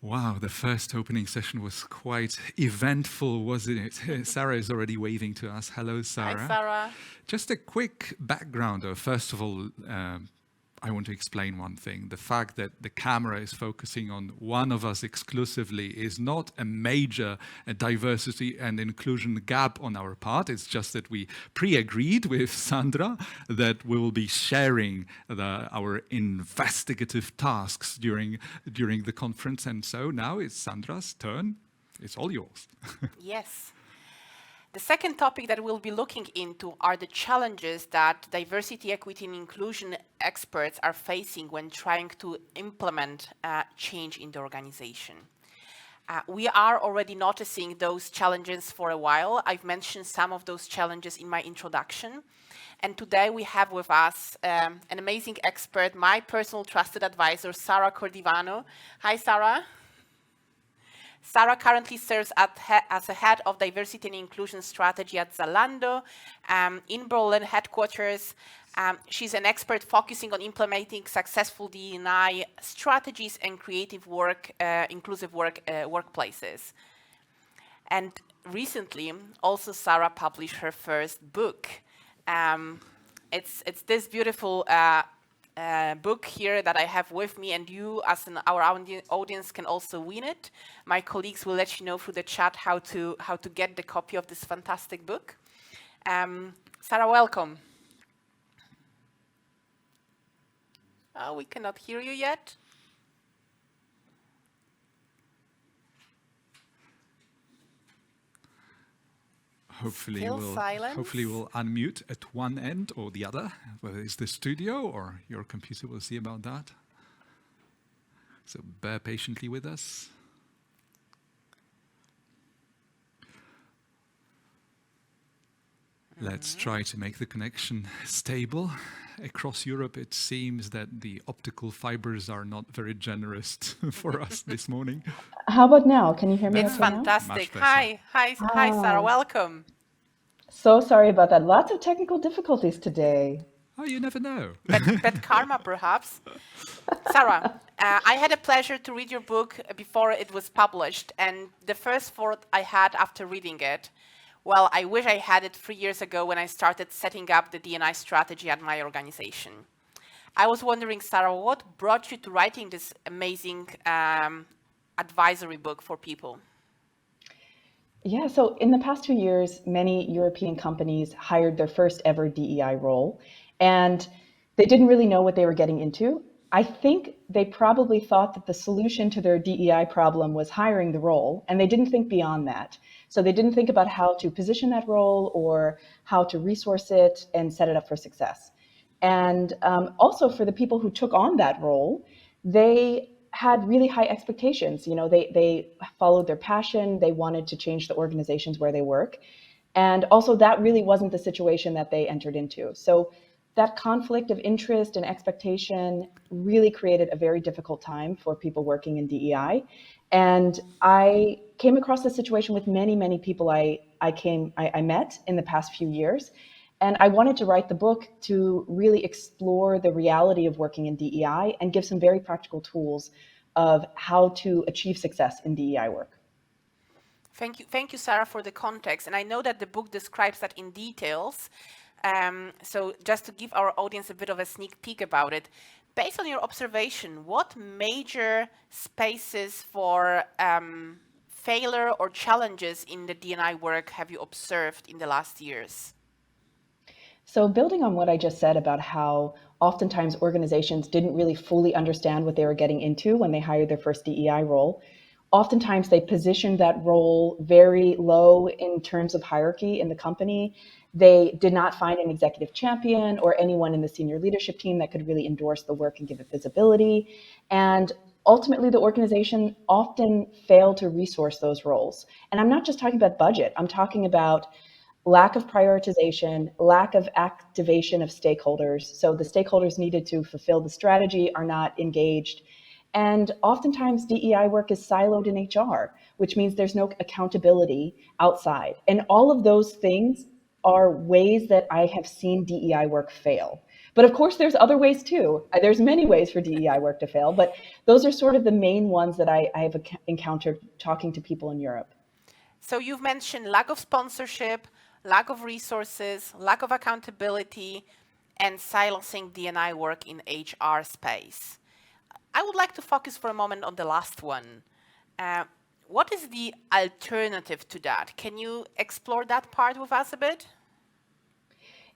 Wow, the first opening session was quite eventful, wasn't it? Sarah is already waving to us. Hello, Sarah. Hi, Sarah. Just a quick background, though. First of all, I want to explain one thing. The fact that the camera is focusing on one of us exclusively is not a major diversity and inclusion gap on our part. It's just that we pre-agreed with Sandra that we will be sharing our investigative tasks during the conference. And so now it's Sandra's turn. It's all yours. Yes. The second topic that we'll be looking into are the challenges that diversity, equity, and inclusion experts are facing when trying to implement change in the organization. We are already noticing those challenges for a while. I've mentioned some of those challenges in my introduction. And today we have with us an amazing expert, my personal trusted advisor, Sarah Cordivano. Hi, Sarah. Sarah currently serves as the head of diversity and inclusion strategy at Zalando in Berlin headquarters. She's an expert focusing on implementing successful DEI strategies and creative work, inclusive workplaces. And recently, also Sarah published her first book. It's this beautiful book here that I have with me, and you as our audience can also win it. My colleagues will let you know through the chat how to get the copy of this fantastic book. Sarah, welcome. Oh, we cannot hear you yet. Hopefully we'll unmute at one end or the other, whether it's the studio or your computer. We'll see about that. So bear patiently with us. Let's try to make the connection stable. Across Europe, it seems that the optical fibers are not very generous for us this morning. How about now? Can you hear me? It's fantastic. Hi, Sarah. Welcome. So sorry about that. Lots of technical difficulties today. Oh, you never know. Bad karma, perhaps. Sarah, I had a pleasure to read your book before it was published, and the first thought I had after reading it, well, I wish I had it 3 years ago when I started setting up the D&I strategy at my organization. I was wondering, Sarah, what brought you to writing this amazing advisory book for people? Yeah, so in the past 2 years, many European companies hired their first ever DEI role, and they didn't really know what they were getting into. I think they probably thought that the solution to their DEI problem was hiring the role, and they didn't think beyond that. So they didn't think about how to position that role or how to resource it and set it up for success. And also for the people who took on that role, they had really high expectations. You know, they followed their passion. They wanted to change the organizations where they work. And also that really wasn't the situation that they entered into. So that conflict of interest and expectation really created a very difficult time for people working in DEI. And I came across this situation with many, many people I met in the past few years. And I wanted to write the book to really explore the reality of working in DEI and give some very practical tools of how to achieve success in DEI work. Thank you, Sarah, for the context. And I know that the book describes that in details. So just to give our audience a bit of a sneak peek about it, based on your observation, what major spaces for failure or challenges in the D&I work have you observed in the last years? So building on what I just said about how oftentimes organizations didn't really fully understand what they were getting into when they hired their first DEI role, oftentimes they positioned that role very low in terms of hierarchy in the company. They did not find an executive champion or anyone in the senior leadership team that could really endorse the work and give it visibility. And ultimately, the organization often failed to resource those roles. And I'm not just talking about budget. I'm talking about lack of prioritization, lack of activation of stakeholders. So the stakeholders needed to fulfill the strategy are not engaged. And oftentimes DEI work is siloed in HR, which means there's no accountability outside. And all of those things are ways that I have seen DEI work fail. But of course, there's other ways too. There's many ways for DEI work to fail, but those are sort of the main ones that I have encountered talking to people in Europe. So you've mentioned lack of sponsorship, lack of resources, lack of accountability, and silencing D&I work in HR space. I would like to focus for a moment on the last one. What is the alternative to that? Can you explore that part with us a bit?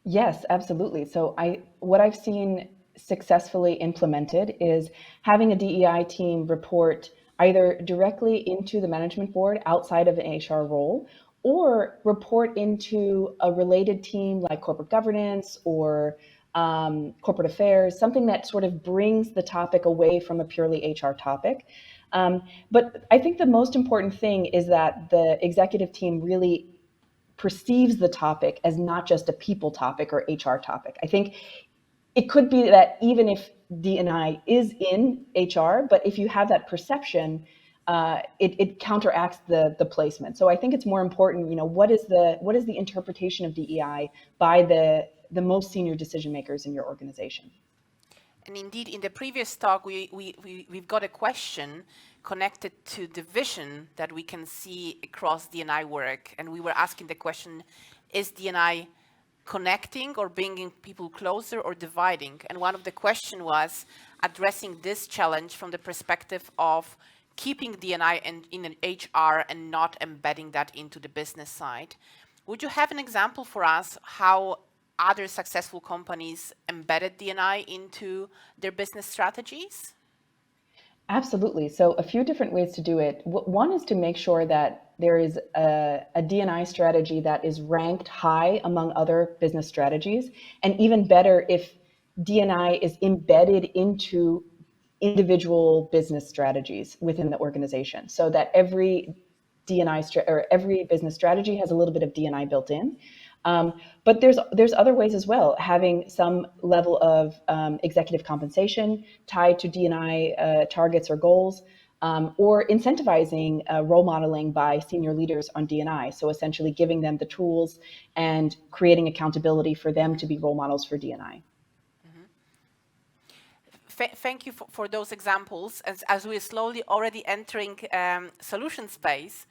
Yes, absolutely. So what I've seen successfully implemented is having a DEI team report either directly into the management board outside of an HR role, or report into a related team like corporate governance or corporate affairs, something that sort of brings the topic away from a purely HR topic. But I think the most important thing is that the executive team really perceives the topic as not just a people topic or HR topic. I think it could be that even if D&I is in HR, but if you have that perception, it counteracts the placement. So I think it's more important, what is the interpretation of DEI by the most senior decision makers in your organization? And indeed, in the previous talk, we've got a question connected to the vision that we can see across D&I work. And we were asking the question, is D&I connecting or bringing people closer or dividing? And one of the question was addressing this challenge from the perspective of keeping D&I in an HR and not embedding that into the business side. Would you have an example for us how other successful companies embedded D&I into their business strategies? Absolutely. So a few different ways to do it. One is to make sure that there is a D&I strategy that is ranked high among other business strategies, and even better if D&I is embedded into individual business strategies within the organization, so that every D&I or every business strategy has a little bit of D&I built in. But there's other ways as well, having some level of executive compensation tied to D&I targets or goals, or incentivizing role modeling by senior leaders on D&I. So essentially giving them the tools and creating accountability for them to be role models for D&I. Thank you for those examples. As we're slowly already entering solution space,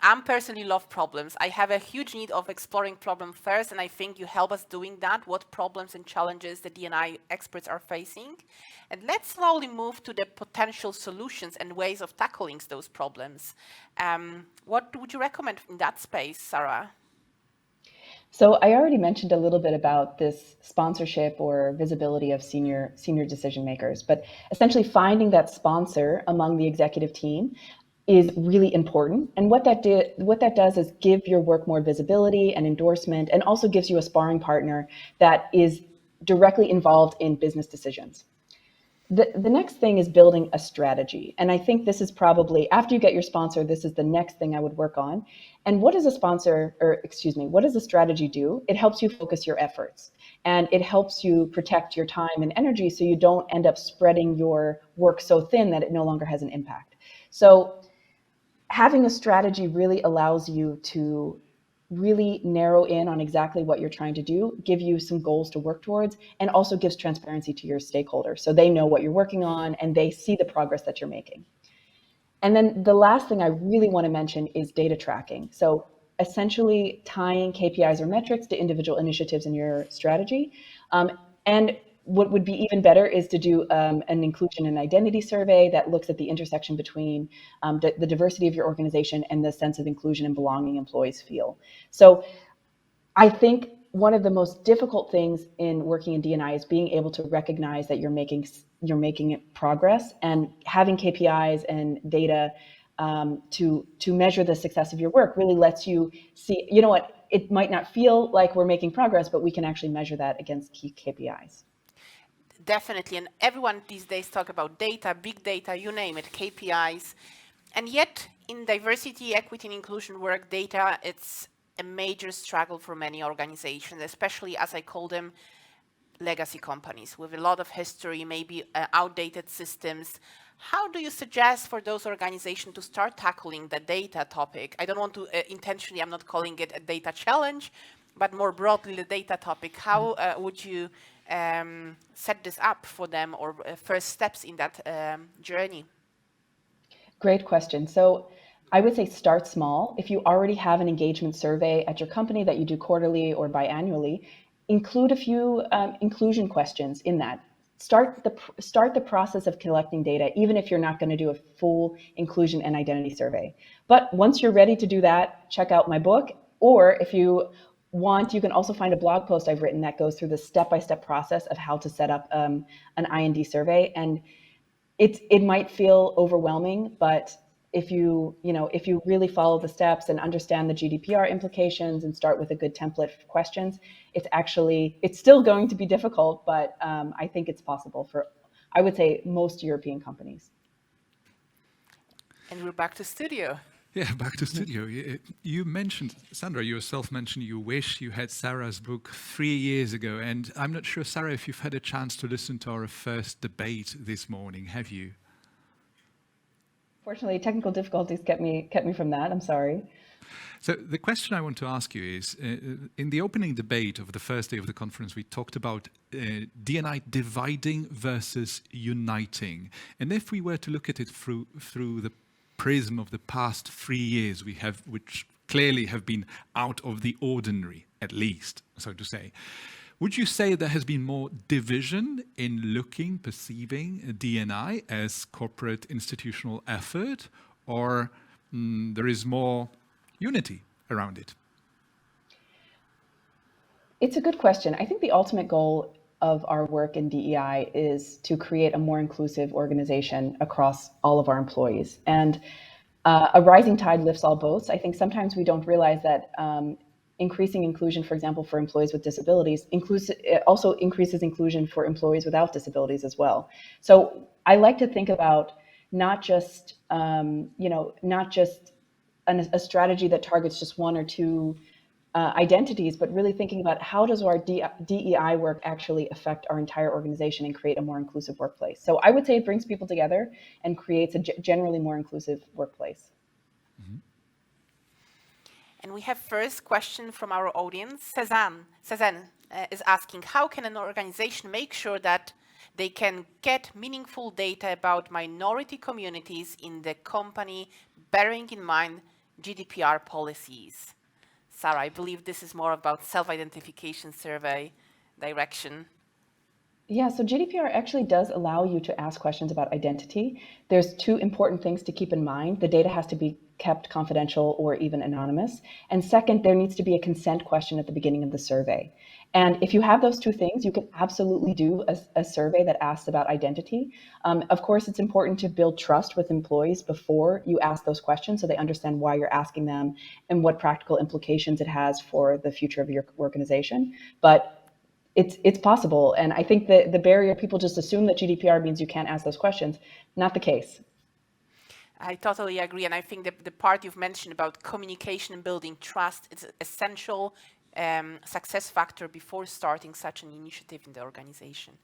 I personally love problems. I have a huge need of exploring problems first, and I think you help us doing that, what problems and challenges the D&I experts are facing. And let's slowly move to the potential solutions and ways of tackling those problems. What would you recommend in that space, Sarah? So I already mentioned a little bit about this sponsorship or visibility of senior decision makers, but essentially finding that sponsor among the executive team is really important. And what that does is give your work more visibility and endorsement, and also gives you a sparring partner that is directly involved in business decisions. The next thing is building a strategy. And I think this is probably, after you get your sponsor, this is the next thing I would work on. And what does what does a strategy do? It helps you focus your efforts, and it helps you protect your time and energy so you don't end up spreading your work so thin that it no longer has an impact. So having a strategy really allows you to really narrow in on exactly what you're trying to do, give you some goals to work towards, and also gives transparency to your stakeholders so they know what you're working on and they see the progress that you're making. And then the last thing I really want to mention is data tracking. So essentially tying KPIs or metrics to individual initiatives in your strategy. And what would be even better is to do an inclusion and identity survey that looks at the intersection between the diversity of your organization and the sense of inclusion and belonging employees feel. So I think one of the most difficult things in working in D&I is being able to recognize that you're making progress, and having KPIs and data to measure the success of your work really lets you see, it might not feel like we're making progress, but we can actually measure that against key KPIs. Definitely. And everyone these days talk about data, big data, you name it, KPIs. And yet in diversity, equity, and inclusion work, data, it's a major struggle for many organizations, especially, as I call them, legacy companies with a lot of history, maybe outdated systems. How do you suggest for those organizations to start tackling the data topic? I don't want to intentionally, I'm not calling it a data challenge, but more broadly the data topic. How would you set this up for them, or first steps in that journey? Great question. So I would say start small. If you already have an engagement survey at your company that you do quarterly or biannually, include a few inclusion questions in that. Start the process of collecting data, even if you're not going to do a full inclusion and identity survey. But once you're ready to do that, check out my book. Or if you want, you can also find a blog post I've written that goes through the step-by-step process of how to set up an IND survey. And it might feel overwhelming, but if you really follow the steps and understand the GDPR implications and start with a good template of questions, it's still going to be difficult, but I think it's possible for, I would say, most European companies. And we're back to studio. Yeah, back to studio. You mentioned, Sandra, yourself mentioned you wish you had Sarah's book 3 years ago. And I'm not sure, Sarah, if you've had a chance to listen to our first debate this morning. Have you? Fortunately, technical difficulties kept me from that. I'm sorry. So the question I want to ask you is, in the opening debate of the first day of the conference, we talked about D&I dividing versus uniting. And if we were to look at it through the prism of the past 3 years which clearly have been out of the ordinary, at least, so to say, would you say there has been more division in perceiving D&I as corporate institutional effort, or there is more unity around it? It's a good question. I think the ultimate goal of our work in DEI is to create a more inclusive organization across all of our employees. And a rising tide lifts all boats. I think sometimes we don't realize that increasing inclusion, for example, for employees with disabilities, it also increases inclusion for employees without disabilities as well. So I like to think about not just a strategy that targets just one or two identities, but really thinking about how does our DEI work actually affect our entire organization and create a more inclusive workplace. So I would say it brings people together and creates a generally more inclusive workplace. Mm-hmm. And we have first question from our audience. Cezanne is asking, how can an organization make sure that they can get meaningful data about minority communities in the company, bearing in mind GDPR policies? Sarah, I believe this is more about self-identification survey direction. Yeah, so GDPR actually does allow you to ask questions about identity. There's two important things to keep in mind. The data has to be kept confidential or even anonymous. And second, there needs to be a consent question at the beginning of the survey. And if you have those two things, you can absolutely do a survey that asks about identity. Of course, it's important to build trust with employees before you ask those questions so they understand why you're asking them and what practical implications it has for the future of your organization. But it's possible. And I think that the barrier, people just assume that GDPR means you can't ask those questions. Not the case. I totally agree. And I think that the part you've mentioned about communication and building trust is an essential success factor before starting such an initiative in the organization.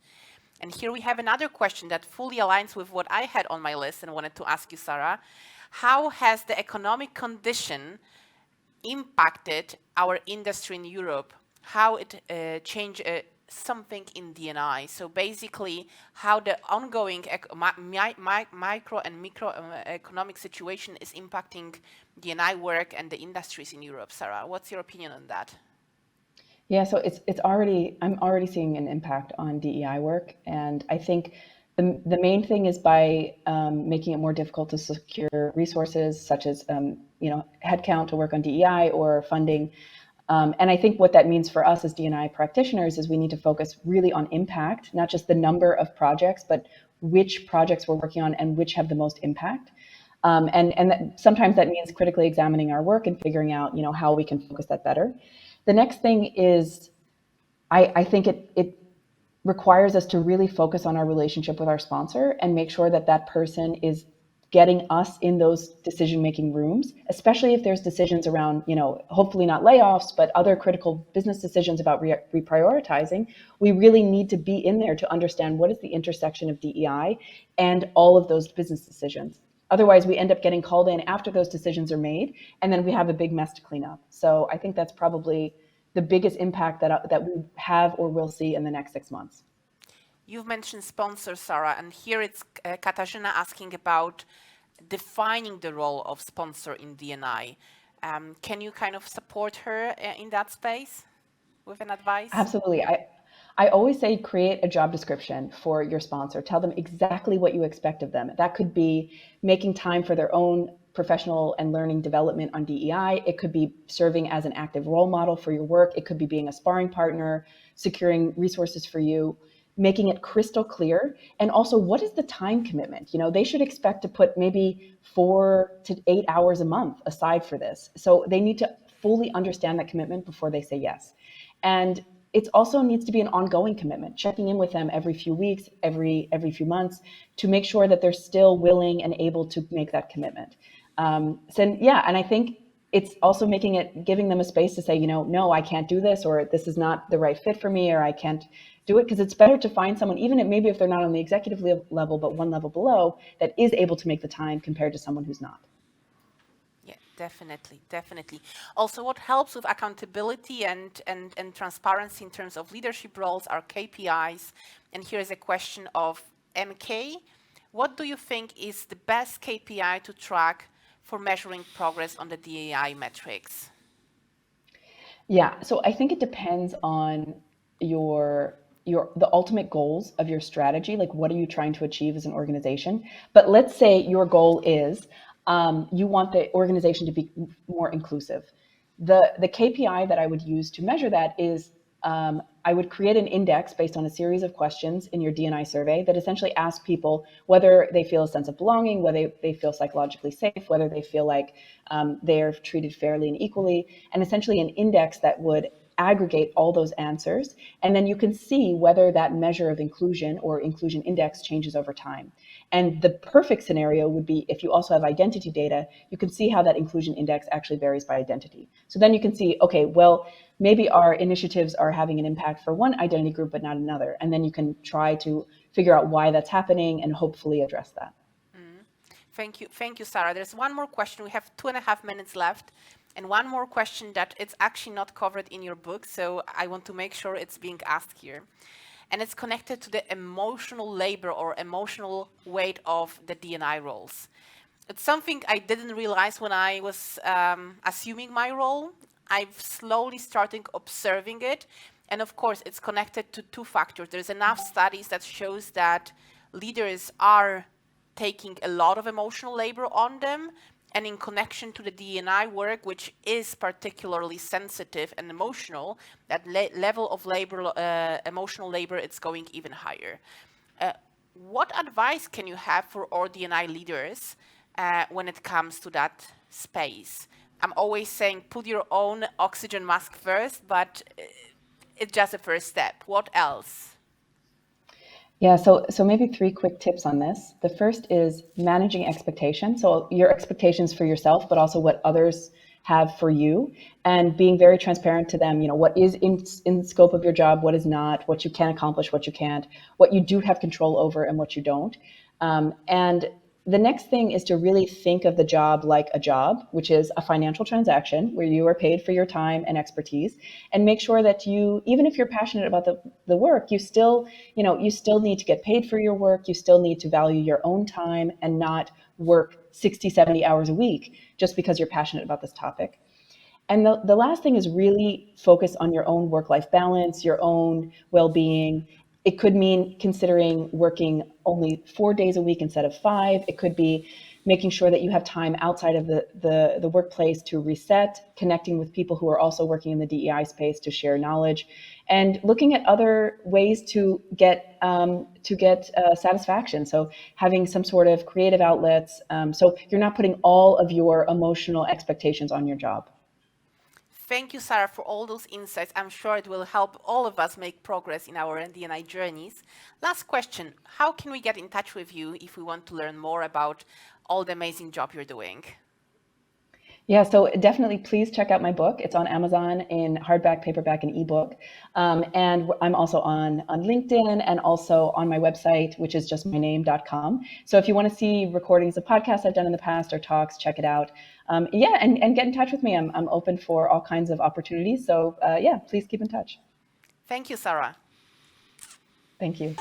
And here we have another question that fully aligns with what I had on my list and wanted to ask you, Sarah. How has the economic condition impacted our industry in Europe? How it changed something in D&I? So basically, how the ongoing micro and economic situation is impacting D&I work and the industries in Europe. Sarah, what's your opinion on that? Yeah, so I'm already seeing an impact on DEI work, and I think the main thing is by making it more difficult to secure resources such as headcount to work on DEI or funding. And I think what that means for us as D&I practitioners is we need to focus really on impact, not just the number of projects, but which projects we're working on and which have the most impact. And sometimes that means critically examining our work and figuring out, how we can focus that better. The next thing is, I think it requires us to really focus on our relationship with our sponsor and make sure that that person is getting us in those decision-making rooms, especially if there's decisions around, hopefully not layoffs, but other critical business decisions about reprioritizing. We really need to be in there to understand what is the intersection of DEI and all of those business decisions. Otherwise, we end up getting called in after those decisions are made, and then we have a big mess to clean up. So I think that's probably the biggest impact that we have or will see in the next 6 months. You've mentioned sponsors, Sarah, and here it's Katarzyna asking about defining the role of sponsor in D&I. Can you kind of support her in that space with an advice? Absolutely. I always say create a job description for your sponsor. Tell them exactly what you expect of them. That could be making time for their own professional and learning development on DEI. It could be serving as an active role model for your work. It could be being a sparring partner, securing resources for you, making it crystal clear. And also, what is the time commitment? They should expect to put maybe 4 to 8 hours a month aside for this. So they need to fully understand that commitment before they say yes. And it also needs to be an ongoing commitment, checking in with them every few weeks, every few months, to make sure that they're still willing and able to make that commitment. And I think it's also giving them a space to say, no, I can't do this, or this is not the right fit for me, or I can't do it, because it's better to find someone, even if they're not on the executive level, but one level below, that is able to make the time compared to someone who's not. Yeah, definitely. Also, what helps with accountability and transparency in terms of leadership roles are KPIs. And here is a question of MK. What do you think is the best KPI to track for measuring progress on the DEI metrics? Yeah, so I think it depends on the ultimate goals of your strategy. Like, what are you trying to achieve as an organization? But let's say your goal is you want the organization to be more inclusive. The KPI that I would use to measure that is I would create an index based on a series of questions in your D&I survey that essentially ask people whether they feel a sense of belonging, whether they feel psychologically safe, whether they feel like they're treated fairly and equally, and essentially an index that would aggregate all those answers. And then you can see whether that measure of inclusion or inclusion index changes over time. And the perfect scenario would be if you also have identity data, you can see how that inclusion index actually varies by identity. So then you can see, okay, well, maybe our initiatives are having an impact for one identity group, but not another. And then you can try to figure out why that's happening and hopefully address that. Thank you, Sarah. There's one more question. We have 2.5 minutes left. And one more question that it's actually not covered in your book, so I want to make sure it's being asked here. And it's connected to the emotional labor or emotional weight of the D&I roles. It's something I didn't realize when I was assuming my role. I've slowly started observing it. And of course, it's connected to two factors. There's enough studies that shows that leaders are taking a lot of emotional labor on them. And in connection to the D&I work, which is particularly sensitive and emotional, that level of labor, emotional labor, it's going even higher. What advice can you have for all D&I leaders when it comes to that space? I'm always saying put your own oxygen mask first, but it's just a first step. What else? Yeah, so maybe 3 quick tips on this. The first is managing expectations. So your expectations for yourself, but also what others have for you, and being very transparent to them, what is in scope of your job, what is not, what you can accomplish, what you can't, what you do have control over and what you don't. And the next thing is to really think of the job like a job, which is a financial transaction where you are paid for your time and expertise, and make sure that you, even if you're passionate about the work, you still need to get paid for your work. You still need to value your own time and not work 60, 70 hours a week just because you're passionate about this topic. And the last thing is really focus on your own work-life balance, your own well-being. It could mean considering working only 4 days a week instead of 5. It could be making sure that you have time outside of the workplace to reset, connecting with people who are also working in the DEI space to share knowledge, and looking at other ways to get satisfaction. So having some sort of creative outlets, so you're not putting all of your emotional expectations on your job. Thank you, Sarah, for all those insights. I'm sure it will help all of us make progress in our D&I journeys. Last question. How can we get in touch with you if we want to learn more about all the amazing job you're doing? Yeah, so definitely please check out my book. It's on Amazon in hardback, paperback, and ebook. And I'm also on LinkedIn and also on my website, which is just myname.com. So if you want to see recordings of podcasts I've done in the past or talks, check it out. Yeah, and get in touch with me. I'm open for all kinds of opportunities. So yeah, please keep in touch. Thank you, Sarah. Thank you.